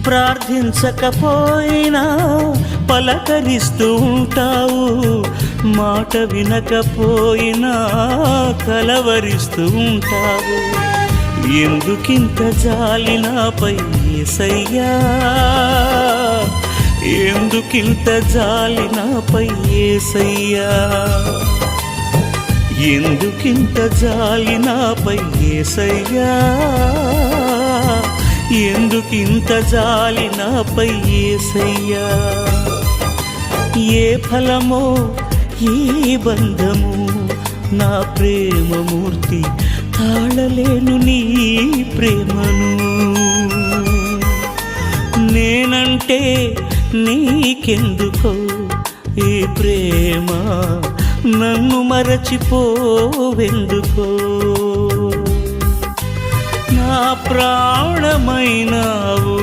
ప్రార్థించకపోయినా పలకరిస్తూ ఉంటావు, మాట వినకపోయినా కలవరిస్తూ ఉంటావు. ఎందుకింత జాలి నాపై యేసయ్యా, ఎందుకింత జాలి నాపై యేసయ్యా, ఎందుకింత జాలి నాపై యేసయ్యా, ఎందుకింత జాలి నాపై యేసయ్యా. ఏ ఫలమో ఈ బంధము, నా ప్రేమమూర్తి తాళలేను నీ ప్రేమను. నేనంటే నీకెందుకో ఈ ప్రేమ, నన్ను మరచిపోవెందుకో. నా ప్రాణమైనావు